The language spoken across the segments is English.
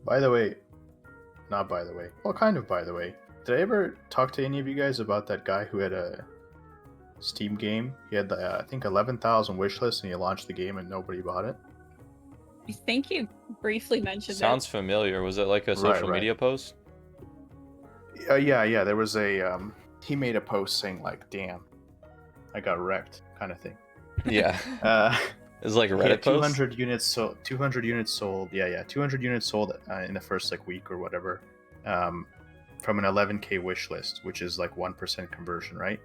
By the way, not by the way. Well, kind of by the way. Did I ever talk to any of you guys about that guy who had a Steam game? He had, I think, 11,000 wish lists, and he launched the game and nobody bought it. I think you briefly mentioned Sounds familiar. Was it like a social Right. media post? Yeah. There was a he made a post saying like, "Damn, I got wrecked," kind of thing. Yeah. It's like a He had Reddit post. 200 units sold. 200 units sold. Yeah. 200 units sold in the first week or whatever, from an 11K wish list, which is like 1% conversion, right?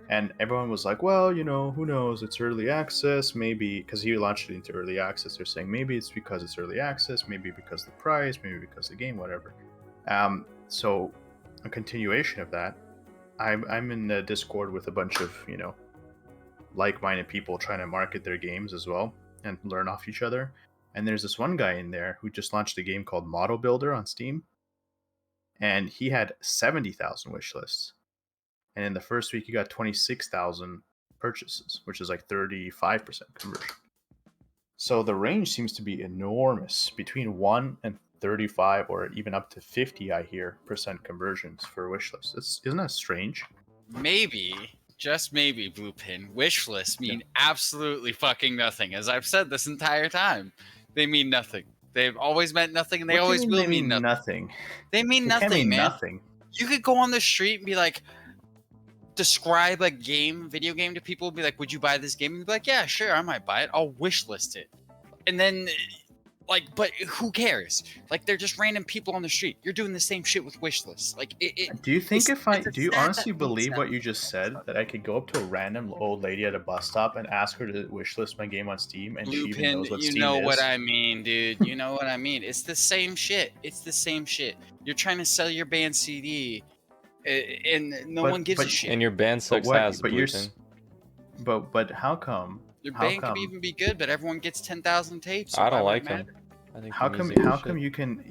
And everyone was like, well, who knows? It's early access, maybe because he launched it into early access. They're saying maybe it's because it's early access, maybe because of the price, maybe because of the game, whatever. So a continuation of that, I'm in the Discord with a bunch of like-minded people trying to market their games as well and learn off each other. And there's this one guy in there who just launched a game called Model Builder on Steam, and he had 70,000 wish lists. And in the first week, he got 26,000 purchases, which is like 35% conversion. So the range seems to be enormous, between 1 and 35 or even up to 50, I hear, percent conversions for wish lists. Isn't that strange? Maybe, just maybe, Bluepin, wish lists mean absolutely fucking nothing. As I've said this entire time, they mean nothing. They've always meant nothing, and they always will mean nothing. They mean nothing, man. Nothing. You could go on the street and be like, describe a video game to people, and be like, would you buy this game? And be like, yeah, sure, I might buy it. I'll wish list it. And then, but who cares? Like, they're just random people on the street. You're doing the same shit with wish lists. Like, do you think do you honestly believe what you just said? That I could go up to a random old lady at a bus stop and ask her to wish list my game on Steam, and she even knows what Steam is? You know what I mean, dude. You know what I mean. It's the same shit. It's the same shit. You're trying to sell your band CD, and one gives a shit. And your band sucks ass, but how come? Your band could even be good, but everyone gets 10,000 tapes. So I don't like them. I think how come you can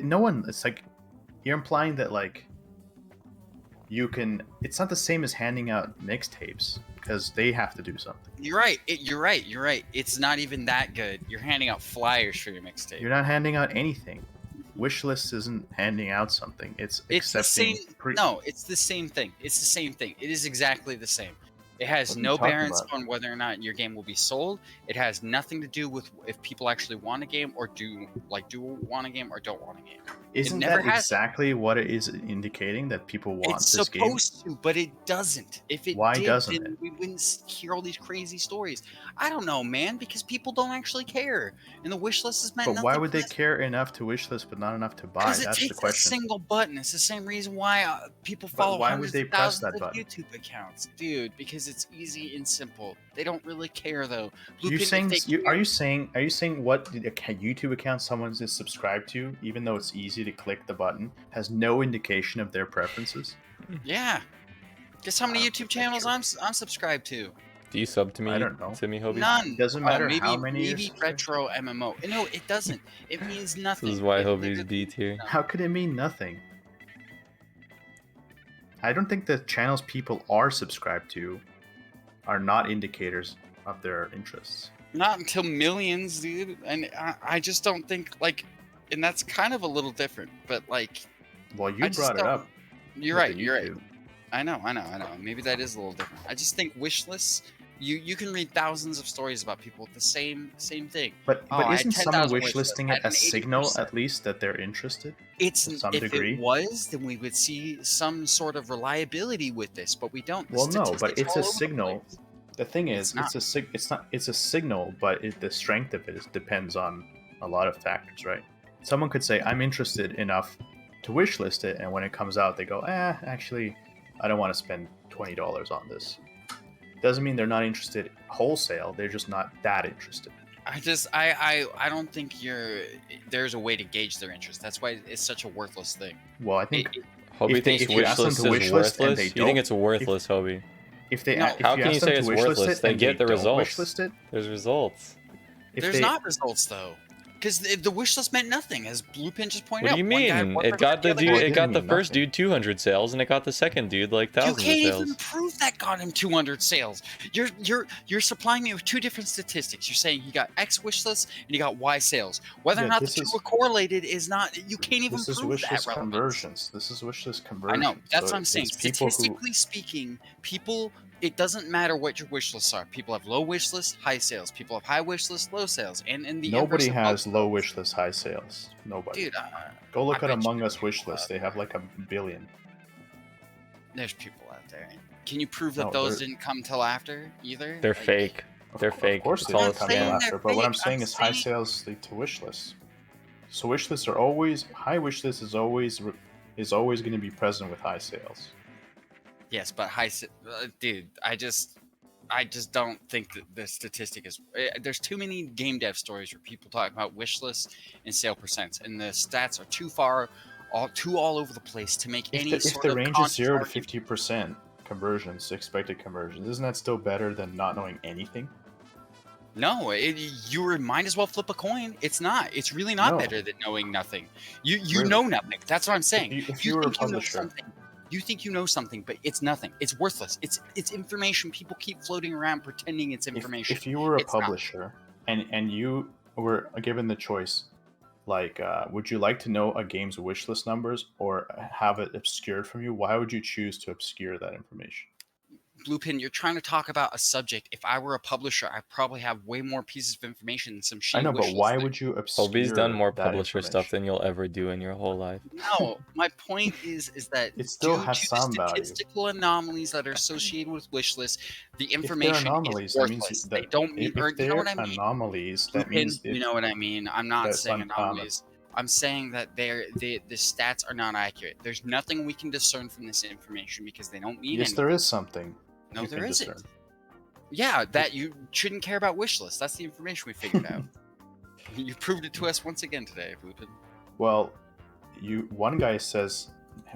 no one, it's like you're implying that like you can, it's not the same as handing out mixtapes because they have to do something. You're right. You're right. It's not even that good. You're handing out flyers for your mixtape. You're not handing out anything. Wishlist isn't handing out something. It's accepting. No, it's the same thing. It's the same thing. It is exactly the same. It has no bearings on whether or not your game will be sold. It has nothing to do with if people actually want a game or do want a game or don't want a game. Isn't that exactly what it is indicating, that people want this game? It's supposed to, but it doesn't. If it doesn't it? We wouldn't hear all these crazy stories. I don't know, man, because people don't actually care. And the wish list is meant nothing. But why would they care enough to wish list but not enough to buy? That's the question. Because it takes a single button. It's the same reason why people follow hundreds of thousands of YouTube accounts. Dude, because it's easy and simple. They don't really care, though. Are you saying what a YouTube account someone is subscribed to, even though it's easy to click the button, has no indication of their preferences? Yeah. Guess how many YouTube channels I'm subscribed to? Do you sub to me? I don't know. To me, Hobie? None. Doesn't matter how many. Maybe retro MMO. No, it doesn't. It means nothing. This is why Hobie's B tier. How could it mean nothing? I don't think the channels people are subscribed to are not indicators of their interests. Not until millions, dude. And I just don't think, and that's kind of a little different, but well, you brought it up. You're right. I know. Maybe that is a little different. I just think wish lists, you can read thousands of stories about people with the same thing. But isn't someone wish listing it a signal, at least, that they're interested? To some degree. If it was, then we would see some sort of reliability with this, but we don't. Well, no, but it's a signal. The thing is, it's a signal, but the strength of it depends on a lot of factors, right? Someone could say, I'm interested enough to wish list it, and when it comes out, they go, actually, I don't want to spend $20 on this. Doesn't mean they're not interested wholesale. They're just not that interested. I don't think there's a way to gauge their interest. That's why it's such a worthless thing. Well, I think Hobie thinks wishlist is worthless. You think it's worthless, Hobie? How can you say it's worthless? They get the results. There's results. There's not results, though. Because the wish list meant nothing, as Bluepin just pointed out. What do you mean? It got the dude. It got the first dude 200 sales, and it got the second dude like thousands of sales. You can't even prove that got him 200 sales. You're supplying me with two different statistics. You're saying he got X wish list and he got Y sales. Whether or not the two are correlated is not. You can't even prove that. This is wish list conversions. This is wish list conversions. I know. That's what I'm saying. Statistically speaking, people. It doesn't matter what your wish lists are. People have low wish lists, high sales. People have high wish lists, low sales. And in the nobody has low wish lists, high sales. Nobody. Dude, go look at Among Us wish list. They have like 1 billion. There's people out there. Can you prove that those didn't come till after either? They're fake. They're fake. Of course, they didn't come till after. But what I'm saying is high sales lead to wish lists. So wish lists are always high. Wish list is always going to be present with high sales. Yes, but dude, I just don't think that the statistic is. There's too many game dev stories where people talk about wish lists and sale percents, and the stats are too all over the place to make any sort of. If the range is 0 to 50% conversions, expected conversions, isn't that still better than not knowing anything? No, you might as well flip a coin. It's not. It's really not better than knowing nothing. You know nothing. That's what I'm saying. If you were a publisher. You think you know something, but it's nothing. It's worthless. It's information. People keep floating around pretending it's information. If you were a publisher and you were given the choice, like, would you like to know a game's wishlist numbers or have it obscured from you? Why would you choose to obscure that information? Bluepin, you're trying to talk about a subject. If I were a publisher, I'd probably have way more pieces of information than some shit. I know, but why would you obscure? Hobie's done more publisher stuff than you'll ever do in your whole life. No, my point is that it still has some statistical anomalies that are associated with wish lists, the information is worthless. They don't mean, you know what I mean? Anomalies, that Bluepin, means you know what I mean. I'm not saying anomalies. I'm saying that the stats are not accurate. There's nothing we can discern from this information because they don't mean anything. Yes, there is something. No, there isn't. Yeah, that you shouldn't care about wish lists. That's the information we figured out. You proved it to us once again today, Bluepin. Well, one guy says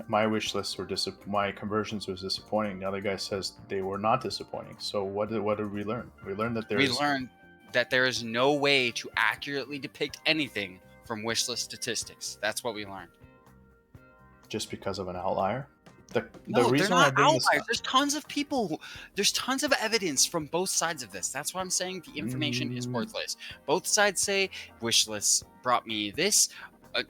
my wish lists were my conversions was disappointing. The other guy says they were not disappointing. So what did we learn? We learned that there is no way to accurately depict anything from wish list statistics. That's what we learned. Just because of an outlier? No, they're not outliers. There's tons of people. There's tons of evidence from both sides of this. That's why I'm saying the information is worthless. Both sides say wish lists brought me this.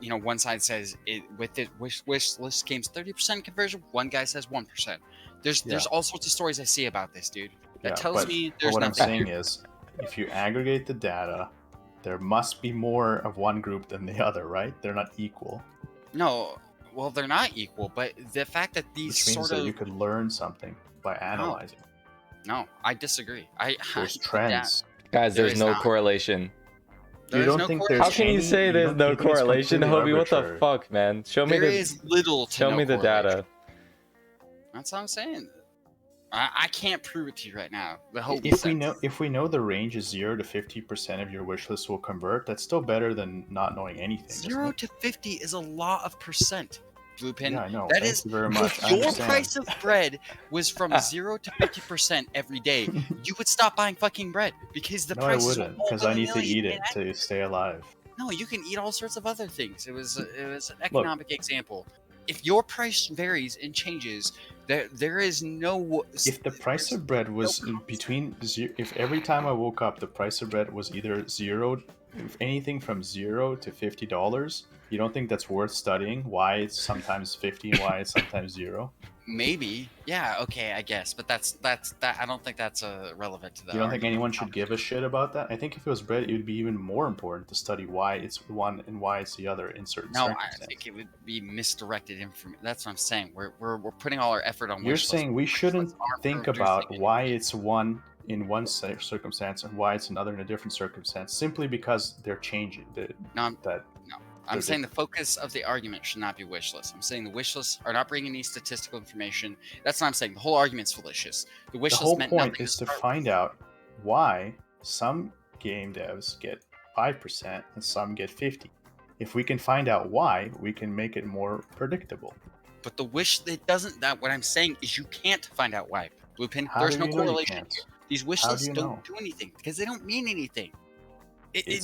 One side says with it wish list came 30% conversion. One guy says 1%. There's all sorts of stories I see about this, dude. That tells me there's what nothing. I'm saying is, if you aggregate the data, there must be more of one group than the other, right? They're not equal. No. Well, they're not equal, but the fact that these Which means that you could learn something by analyzing. No, I disagree. There's trends. Guys, there's no correlation. You don't think there's How can you say there's no correlation, Hobie? What the fuck, man? Show me There is little to Show me the data. That's what I'm saying. I can't prove it to you right now. If we know the range is 0 to 50% of your wish list will convert, that's still better than not knowing anything. 0 to 50 is a lot of percent, Bluepin. Yeah, I know. That Thank is you very much. If your price of bread was from 0 to 50% every day, you would stop buying fucking bread because the price. No, I wouldn't, because I need to eat it to stay alive. No, you can eat all sorts of other things. It was an economic example. If your price varies and changes, there is no. If the price of bread was between zero, if every time I woke up the price of bread was either if anything from $0 to $50, you don't think that's worth studying? Why it's sometimes 50 and why it's sometimes 0? Maybe, yeah, okay, I guess, but that's I don't think that's relevant to that. You don't think anyone should give a shit about that? I think if it was bread, it would be even more important to study why it's one and why it's the other in certain circumstances. No, I think it would be misdirected information. That's what I'm saying. We're putting all our effort on. You're saying we shouldn't think about why it's one in one circumstance and why it's another in a different circumstance simply because they're changing. I'm saying the focus of the argument should not be wish lists. I'm saying the wish lists are not bringing any statistical information. That's what I'm saying. The whole argument's fallacious. The whole point is to find out why some game devs get 5% and some get 50%. If we can find out why, we can make it more predictable. But what I'm saying is you can't find out why. Bluepin, there's no correlation here. These wish lists don't do anything because they don't mean anything.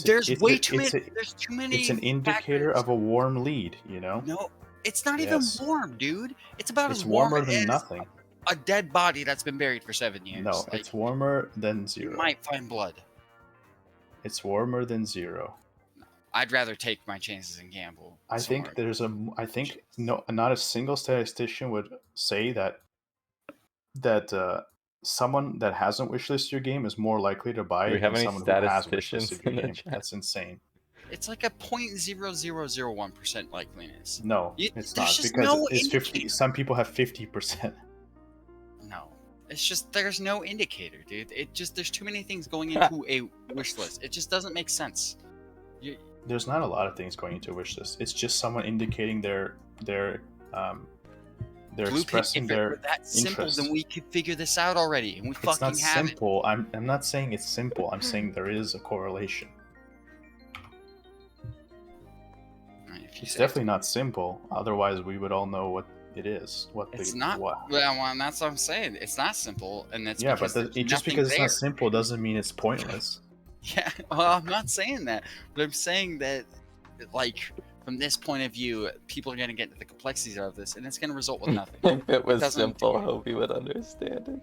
There's too many. There's too many. It's an indicator of a warm lead, you know. No, it's not even warm, dude. It's about it's as warm warmer than as nothing. A dead body that's been buried for 7 years. No, like, it's warmer than 0. You might find blood. It's warmer than 0. I'd rather take my chances and gamble. I think not a single statistician would say that someone that hasn't wishlisted your game is more likely to buy it than someone who has wishlisted your game. That's insane. It's like a 0.0001% likeliness. No, it's not, because it's 50. Some people have 50%. No, it's just there's no indicator, dude. There's too many things going into a wish list. It just doesn't make sense. There's not a lot of things going into a wish list. It's just someone indicating they're expressing their interest. If it were that simple, interest. then we could figure this out already, and we fucking have it. It's not simple. I'm not saying it's simple. I'm saying there is a correlation. It's definitely not simple. Otherwise, we would all know what it is. It's not. Well, that's what I'm saying. It's not simple, and that's but just because it's not simple doesn't mean it's pointless. Yeah, well, I'm not saying that, but I'm saying that, like, from this point of view, people are going to get into the complexities of this, and it's going to result with nothing. If it was simple, I hope you would understand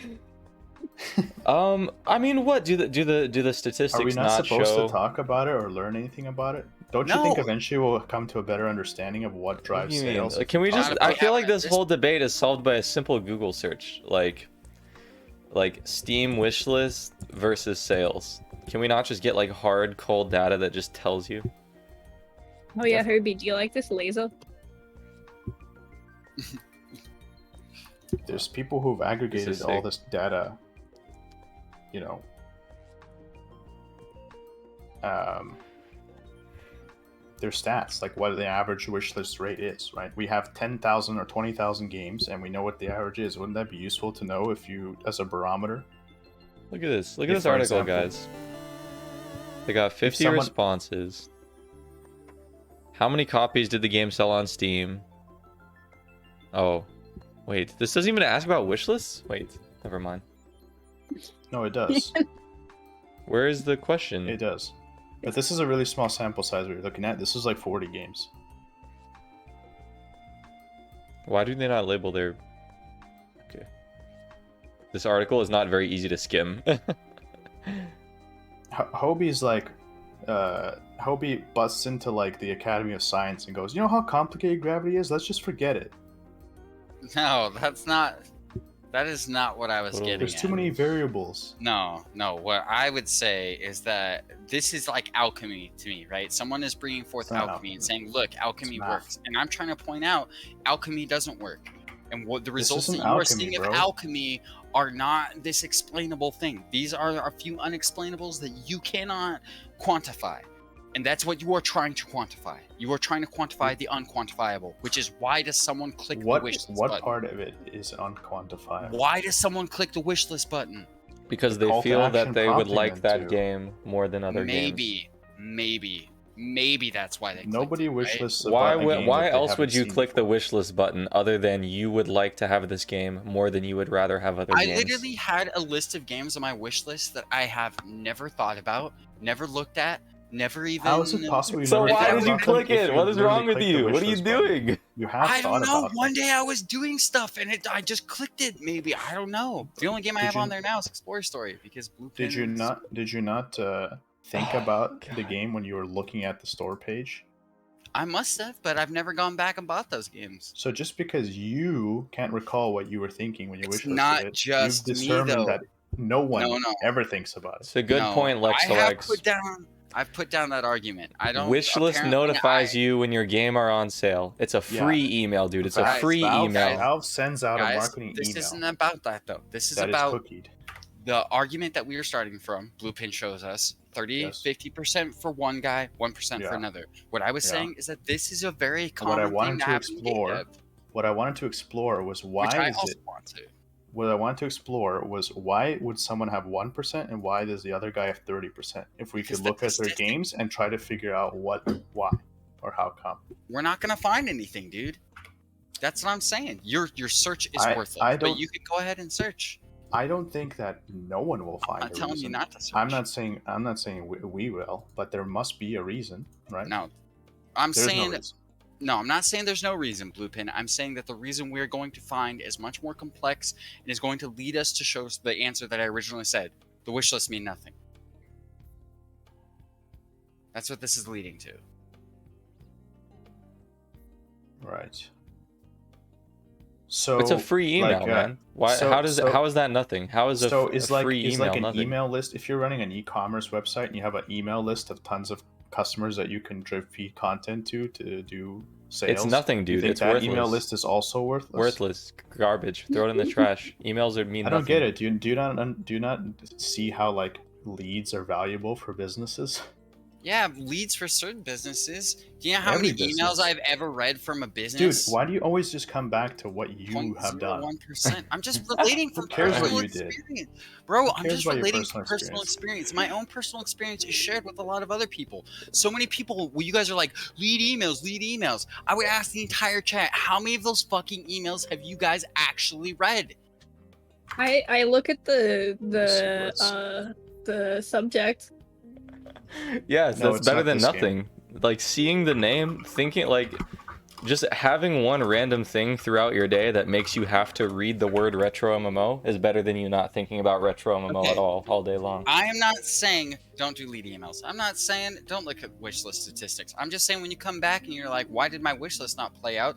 it. I mean, what do the statistics? Are we not supposed to talk about it or learn anything about it? Don't you think eventually we'll come to a better understanding of what drives sales? Can we just? I feel like this whole debate is solved by a simple Google search, like Steam wishlist versus sales. Can we not just get like hard, cold data that just tells you? Oh yeah, Herbie, do you like this laser? There's people who've aggregated all this data, you know, their stats, like what the average wishlist rate is, right? We have 10,000 or 20,000 games, and we know what the average is. Wouldn't that be useful to know if you, as a barometer? Look at this. Look at this article, guys. They got 50 responses. How many copies did the game sell on Steam? Oh, wait. This doesn't even ask about wishlists? Wait, never mind. No, it does. Where is the question? It does. But this is a really small sample size we're looking at. This is like 40 games. Why do they not label their... Okay. This article is not very easy to skim. Hobie's like... Hobie busts into like the Academy of Science and goes, you know how complicated gravity is? Let's just forget it. No, that is not what I was getting at. There's too many variables. No. What I would say is that this is like alchemy to me, right? Someone is bringing forth alchemy and saying, look, alchemy works. And I'm trying to point out, alchemy doesn't work. And what the results that you are seeing of alchemy are not this explainable thing. These are a few unexplainables that you cannot quantify. And that's what you are trying to quantify. You are trying to quantify the unquantifiable, which is why does someone click the wish list button? What part of it is unquantifiable? Why does someone click the wish list button? Because they feel that they would like that game more than other games. Maybe that's why they clicked Nobody wishlists. Why else would you click the wishlist button other than you would like to have this game more than you would rather have other games? I literally had a list of games on my wish list that I have never thought about, never looked at, never even... How is it possible? So why did you click it? What is wrong with you? What are you doing? You have I don't know. One day I was doing stuff and I just clicked it. Maybe, I don't know. The only game I have on there now is Explorer Story because Blue Did you not think about the game when you were looking at the store page? I must have, but I've never gone back and bought those games. So just because you can't recall what you were thinking when you wished not just you've determined me, though. that no one ever thinks about it. It's a good point, Lex. I've put down that argument. I don't. Wishlist notifies you when your game are on sale. It's a free email, dude. It's a free email. Valve sends out a marketing email. This isn't about that though. This is about the argument that we are starting from. Bluepin shows us 50% for one guy, 1% for another. What I was saying is that this is a very common thing What I wanted to explore was why What I wanted to explore was why would someone have 1% and why does the other guy have 30%? If we could look at their games and try to figure out why, or how come. We're not gonna find anything, dude. That's what I'm saying. Your search is worthless. But you can go ahead and search. I don't think that no one will find I'm a telling reason. you not to search. I'm not saying we will, but there must be a reason, right? No, I'm There's saying no reason. no. I'm not saying there's no reason, Bluepin. I'm saying that the reason we're going to find is much more complex and is going to lead us to show us the answer that I originally said. The wish list mean nothing. That's what this is leading to. Right. So It's a free email, like, man. Why? so- how does so- it? How is that nothing? How is a, so f- is a like free is email like an nothing? email list. If you're running an e-commerce website and you have an email list of tons of customers that you can drip feed content to do sales, It's nothing, you dude. think It's that worthless. email list is also worthless. Worthless, garbage. Throw it in the trash. Emails are mean I don't nothing. get it. Do you not see how like leads are valuable for businesses? Yeah, leads for certain businesses. Do you know how Every many emails business. I've ever read from a Dude, business? why do you always just come back to what you have done? 0.01%. I'm just relating from cares what personal you did? experience. Bro, I'm cares just about your relating personal from personal experience? experience. My own personal experience is shared with a lot of other people. So many people, well, you guys are like, lead emails. I would ask the entire chat, how many of those fucking emails have you guys actually read? I look at the subject. Yes, No, that's it's better not than this game. nothing. Like seeing the name, thinking like just having one random thing throughout your day that makes you have to read the word retro MMO is better than you not thinking about retro MMO Okay. at all day long. I am not saying don't do lead emails. I'm not saying don't look at wish list statistics. I'm just saying when you come back and you're like, why did my wish list not play out?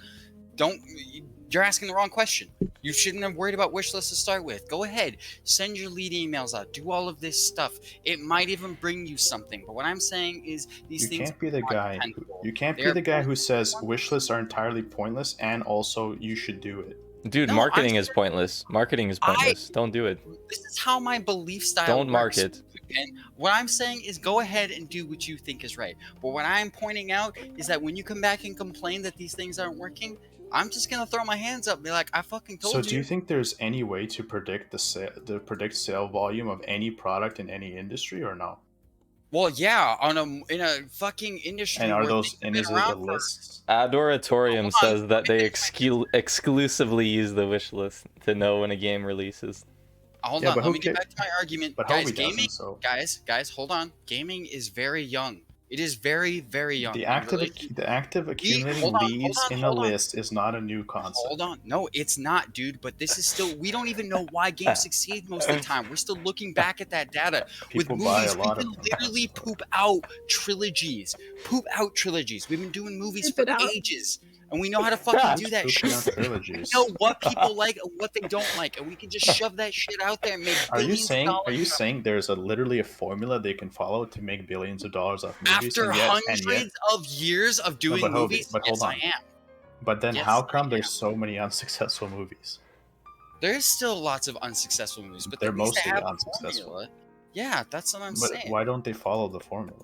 You're asking the wrong question. You shouldn't have worried about wish lists to start with. Go ahead, send your lead emails out, do all of this stuff. It might even bring you something. But what I'm saying is these You things can't be the are guy. dependable. You can't They be are the guy who says dependable. wish lists are entirely pointless and also you should do it. Dude, No, marketing I'm is pointless. Marketing is pointless. Don't do it. This is how my belief style Don't works. market. And what I'm saying is go ahead and do what you think is right. But what I'm pointing out is that when you come back and complain that these things aren't working, I'm just gonna throw my hands up and be like, I fucking told So you. do you think there's any way to predict the sale volume of any product in any industry or no? Well, yeah, in a fucking industry And are where those things have and been is it a around for list? Adoratorium Hold on, says that they let me exclusively use the wish list to know when a game releases. hold Yeah, on, but let who me get ca- back to my argument. But Guys, Hobie gaming doesn't. So guys, hold on. Gaming is very young. It is very, very young. the in relation- active accumulating hold on, leads in a hold on. list is not a new concept. Hold on. No, it's not, dude. But this is still, we don't even know why games succeed most of the time. We're still looking back at that data. People With buy movies, a we lot can of them. literally poop out trilogies. We've been doing movies Poop for it out. ages. And we know how to fucking do that Pooping out shit. We trilogies. know what people like and what they don't like. And we can just shove that shit out there and make Are you billions of saying? dollars. Are you from it. saying there's literally a formula they can follow to make billions of dollars off movies? After and yet, hundreds of years of doing but Hobie, movies? but Yes, hold I on. am. But then Yes, how I come am. there's so many unsuccessful movies? There's still lots of unsuccessful movies, but They're at least they mostly have a unsuccessful. formula. Yeah, that's what I'm But saying. why don't they follow the formula?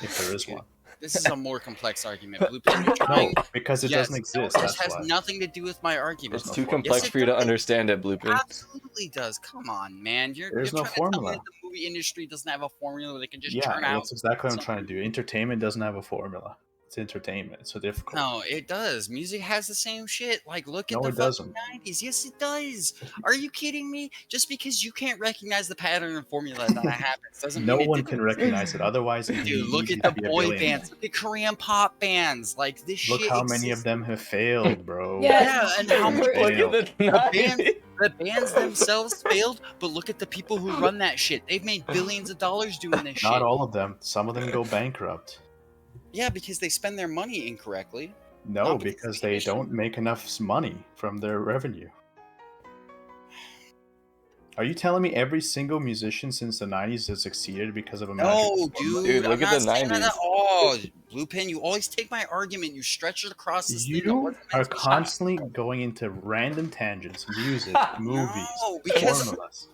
If there is Dude, one. This is a more complex argument. Blue Pen, you're trying. No, because it Yes, doesn't no, exist. this That's has why. nothing to do with my argument. It's no too formula. complex Yes, it for you to does. understand it, It Bloopin. absolutely does. Come on, man. You're There's no trying to tell me formula. that the movie industry doesn't have a formula where they can just Yeah, churn out. that's exactly what I'm trying to something. do. Entertainment doesn't have a formula. It's entertainment. It's so difficult. No, it does. Music has the same shit. Like, look at No, the it fucking doesn't. 90s. Yes, it does. Are you kidding me? Just because you can't recognize the pattern and formula that happens doesn't No mean it one didn't can recognize it. Otherwise, it'd be Dude, look easy at to the be a boy billionaire. bands, look at Korean pop bands. Like this Look shit how many of exists. them have failed, bro. Yeah. Yeah, and how many Look failed. at the the bands themselves failed, but look at the people who run that shit. They've made billions of dollars doing this Not shit. all of them. Some of them go bankrupt. Yeah, because they spend their money incorrectly. No, Not because because of the they industry. don't make enough money from their revenue. Are you telling me every single musician since the 90s has succeeded because of a magic No, formula? dude, look I'm at not the saying that 90s. at all. Blue Pin, you always take my argument, you stretch it across this thing that You wasn't are meant to be. constantly going into random tangents, music, movies, No, because formulas.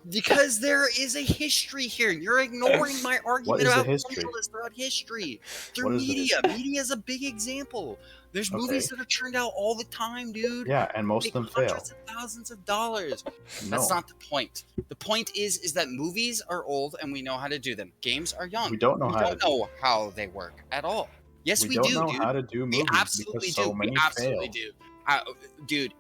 there is a history here. You're ignoring my argument is the about history? formulas throughout history. Through What is the media. history? Media is a big example. There's Okay. movies that are churned out all the time, dude. Yeah, and most Make of them fail. hundreds of thousands of dollars. No, That's not the point. The point is that movies are old and we know how to do them. Games are young. we don't know We how don't to do. know how they work at all. Yes, we don't do, know dude. how to do We movies absolutely because so do. many We absolutely fail. do. Dude,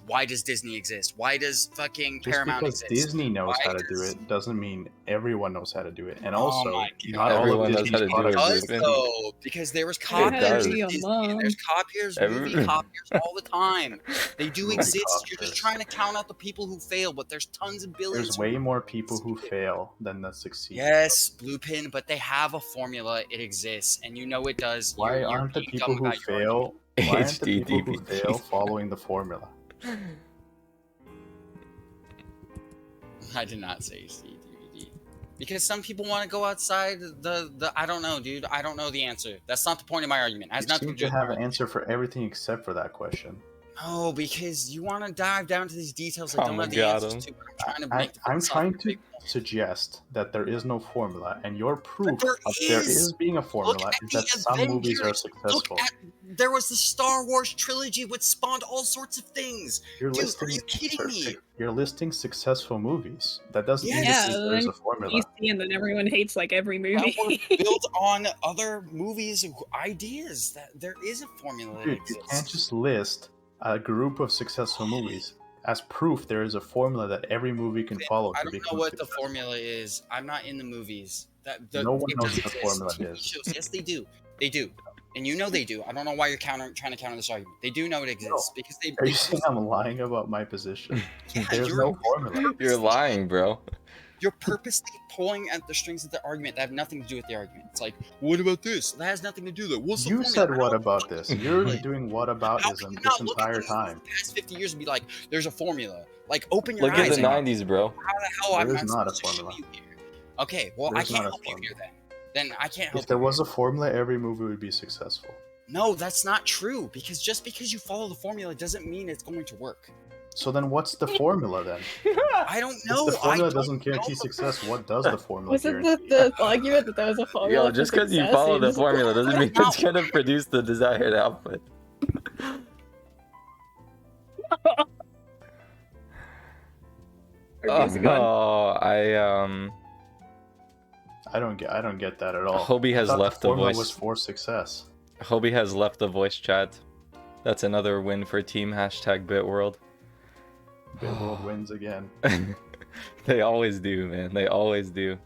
why does Disney exist? Why does fucking Just Paramount because exist? Disney knows Why how to do does- it doesn't mean everyone knows how to do it. And Oh also, my not God. all Everyone of knows Disney's how to do products it, are Does Bluepin. though, because there was I had does. copiers to of be a Disney, mom. and there's copiers, movie copiers all the time. They do Movie exist. You're just copiers. trying to count out the people who fail, but there's tons of billions. There's way more people who fail than that succeed. Yes, Bluepin, but they have a formula. It exists, and you know it does. Why You're aren't the being people dumb who about your fail? Why aren't the people who HDTV. fail following the formula? I did not say DVD. Because some people want to go outside the I don't know, dude. I don't know the answer. That's not the point of my argument. It has You nothing seem to do to with have my an answer for everything except for that question. No, because you want to dive down to these details I Oh don't my have the God, answers to. I'm trying to make I'm trying to big- suggest that there is no formula, and your proof there of there is. is being a formula at is the that some movies are Avengers. successful. There was the Star Wars trilogy, which spawned all sorts of things. You're Dude, listing, are you kidding me? You're listing successful movies. That doesn't mean Yes. that Yeah, there's then a formula. DC, and then everyone hates like every That movie. were built on other movies' ideas. That there is a formula that Dude, you exists. can't just list a group of successful movies as proof there is a formula that every movie can follow I to don't know become what the successful. formula is. I'm not in the movies. No one it knows does what the exist. formula TV is. shows, yes, they do. They do. And you know they do. I don't know why you're trying to counter this argument. They do know it exists because they. Are you saying I'm lying about my position? Yeah, There's you're- no formula. You're lying, bro. You're purposely pulling at the strings of the argument that have nothing to do with the argument. It's like, what about this? That has nothing to do with it. What's the You formula? said I what don't about fucking this? know. You're Like, doing what How can aboutism you this not look at entire the time. past 50 years and be like, there's a formula? Like, open your Look eyes. at the and 90s, bro. How the hell I'm There is not not a supposed to show formula. you here? Okay, well, There's I can't not a help you formula. here then. Then I can't help If there you. was a formula, every movie would be successful. No, that's not true. Because just because you follow the formula doesn't mean it's going to work. So then what's the formula then? I don't If know. the formula I doesn't don't guarantee know. success, what does the formula Was it guarantee? the argument that there was a formula? Yo, just for because you success, follow you the just- formula doesn't mean No. it's gonna produce the desired output. Oh, I don't get that at all. Hobie has I thought left the the formula voice. was for success. Hobie has left the voice chat. That's another win for team #Bitworld. Bit World wins again. They always do, man. They always do.